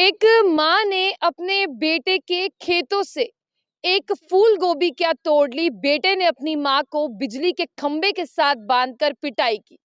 एक माँ ने अपने बेटे के खेतों से एक फूल गोभी क्या तोड़ ली। बेटे ने अपनी माँ को बिजली के खंभे के साथ बांधकर पिटाई की।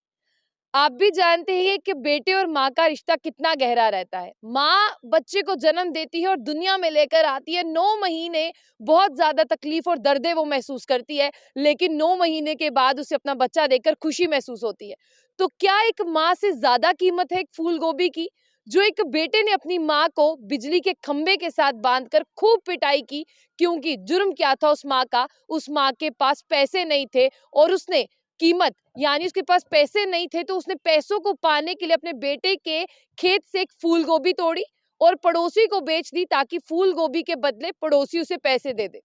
आप भी जानते हैं कि बेटे और माँ का रिश्ता कितना गहरा रहता है। माँ बच्चे को जन्म देती है और दुनिया में लेकर आती है। 9 महीने बहुत ज्यादा तकलीफ और दर्द वो महसूस करती है, लेकिन 9 महीने के बाद उसे अपना बच्चा देखकर खुशी महसूस होती है। तो क्या एक माँ से ज्यादा कीमत है एक फूल गोभी की? जो एक बेटे ने अपनी माँ को बिजली के खंभे के साथ बांधकर खूब पिटाई की, क्योंकि जुर्म क्या था उस माँ का? उस माँ के पास पैसे नहीं थे और उसने कीमत यानी उसके पास पैसे नहीं थे, तो उसने पैसों को पाने के लिए अपने बेटे के खेत से एक फूल गोभी तोड़ी और पड़ोसी को बेच दी, ताकि फूल गोभी के बदले पड़ोसी उसे पैसे दे दे।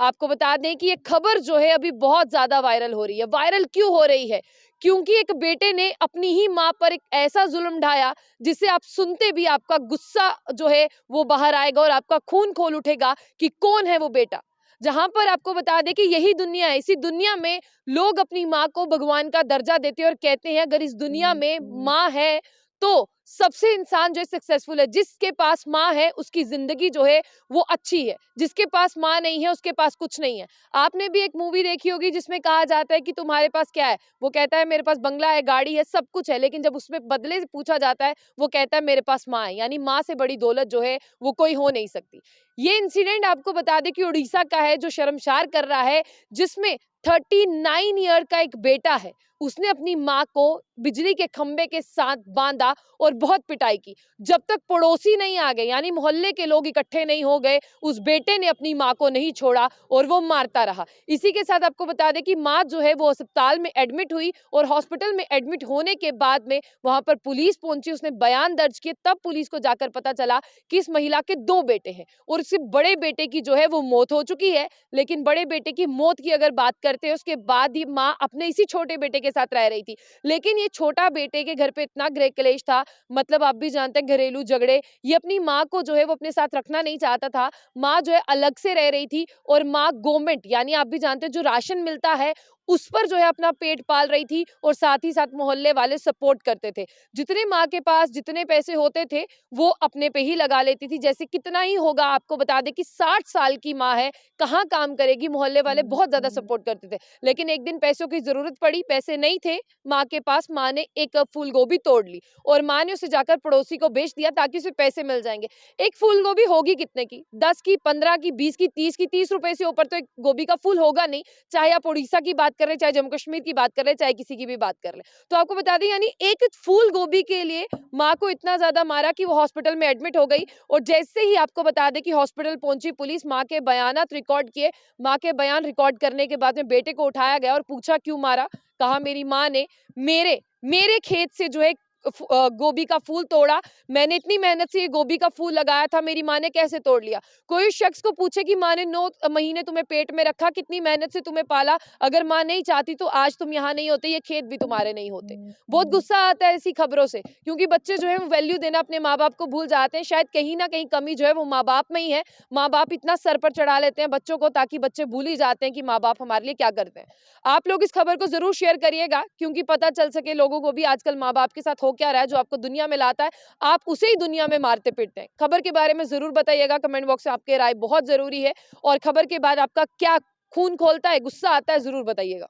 आपको बता दें कि ये खबर जो है अभी बहुत ज्यादा वायरल हो रही है। वायरल क्यों हो रही है? क्योंकि एक बेटे ने अपनी ही माँ पर एक ऐसा जुल्म ढाया जिसे आप सुनते भी आपका गुस्सा जो है वो बाहर आएगा और आपका खून खोल उठेगा कि कौन है वो बेटा। जहां पर आपको बता दें कि यही दुनिया है, इसी दुनिया में लोग अपनी माँ को भगवान का दर्जा देते हैं और कहते हैं अगर इस दुनिया में माँ है तो सबसे इंसान जो है सक्सेसफुल है। जिसके पास माँ है उसकी जिंदगी जो है वो अच्छी है, जिसके पास माँ नहीं है उसके पास कुछ नहीं है। आपने भी एक मूवी देखी होगी जिसमें कहा जाता है कि तुम्हारे पास क्या है? वो कहता है मेरे पास बंगला है, गाड़ी है, सब कुछ है, लेकिन जब उसमें बदले से पूछा जाता है वो कहता है मेरे पास माँ है। यानी माँ से बड़ी दौलत जो है वो कोई हो नहीं सकती। ये इंसिडेंट आपको बता दें कि उड़ीसा का है, जो शर्मसार कर रहा है, जिसमें 39 ईयर का एक बेटा है। उसने अपनी माँ को बिजली के खंभे के साथ बांधा और बहुत पिटाई की। जब तक पड़ोसी नहीं आ गए, यानी मोहल्ले के लोग इकट्ठे नहीं हो गए, उस बेटे ने अपनी माँ को नहीं छोड़ा और वो मारता रहा। इसी के साथ आपको बता दें कि माँ जो है वो अस्पताल में एडमिट हुई और हॉस्पिटल में एडमिट होने के बाद में वहां पर पुलिस पहुंची, उसने बयान दर्ज किए। तब पुलिस को जाकर पता चला कि इस महिला के 2 बेटे हैं और उसके बड़े बेटे की जो है वो मौत हो चुकी है। लेकिन बड़े बेटे की मौत की अगर बात करते हैं, उसके बाद ही माँ अपने इसी छोटे बेटे के साथ रह रही थी। लेकिन ये छोटा बेटे के घर पे इतना गृह क्लेश था, मतलब आप भी जानते हैं घरेलू झगड़े, ये अपनी माँ को जो है वो अपने साथ रखना नहीं चाहता था। माँ जो है अलग से रह रही थी और माँ गवर्नमेंट यानी आप भी जानते हैं जो राशन मिलता है उस पर जो है अपना पेट पाल रही थी और साथ ही साथ मोहल्ले वाले सपोर्ट करते थे। जितने माँ के पास जितने पैसे होते थे वो अपने पे ही लगा लेती थी। जैसे कितना ही होगा, आपको बता दें कि 60 साल की माँ है, कहाँ काम करेगी, मोहल्ले वाले बहुत ज्यादा सपोर्ट करते थे। लेकिन एक दिन पैसों की जरूरत पड़ी, पैसे नहीं थे माँ के पास, माँ ने एक फूल गोभी तोड़ ली और माँ ने उसे जाकर पड़ोसी को बेच दिया ताकि उसे पैसे मिल जाएंगे। एक फूल गोभी होगी कितने की? 10 की, 15 की, 20 की, 30 की। 30 रुपए से ऊपर तो एक गोभी का फूल होगा नहीं, चाहे आप उड़ीसा की बात कर रहे हैं, चाहे जम्मू कश्मीर की बात कर रहे हैं, चाहे किसी की भी बात कर ले। तो आपको बता दें यानी एक फूल गोभी के लिए माँ को इतना ज्यादा मारा कि वो हॉस्पिटल में एडमिट हो गई। और जैसे ही आपको बता दें कि हॉस्पिटल पहुंची पुलिस, माँ के बयानात रिकॉर्ड किए। माँ के बयान रिकॉर्ड करने के बाद में बेटे को उठाया गया और पूछा क्यों मारा? कहा मेरी माँ ने मेरे मेरे खेत से जो है गोभी का फूल तोड़ा। मैंने इतनी मेहनत से ये गोभी का फूल लगाया था, मेरी माँ ने कैसे तोड़ लिया? कोई शख्स को पूछे कि माँ ने 9 महीने तुम्हें पेट में रखा, कितनी मेहनत से तुम्हें पाला, अगर माँ नहीं चाहती तो आज तुम यहाँ नहीं होते, ये खेत भी तुम्हारे नहीं होते। बहुत गुस्सा आता है ऐसी खबरों से, क्योंकि बच्चे जो है वो वैल्यू देना अपने माँ बाप को भूल जाते हैं। शायद कहीं ना कहीं कमी जो है वो माँ बाप में ही है। माँ बाप इतना सर पर चढ़ा लेते हैं बच्चों को, ताकि बच्चे भूल ही जाते हैं कि माँ बाप हमारे लिए क्या करते हैं। आप लोग इस खबर को जरूर शेयर करिएगा, क्योंकि पता चल सके लोगों को भी आजकल माँ बाप के साथ हो क्या रहा है। जो आपको दुनिया में लाता है आप उसे ही दुनिया में मारते पीटते हैं। खबर के बारे में जरूर बताइएगा, कमेंट बॉक्स में आपके राय बहुत जरूरी है। और खबर के बाद आपका क्या खून खोलता है, गुस्सा आता है, जरूर बताइएगा।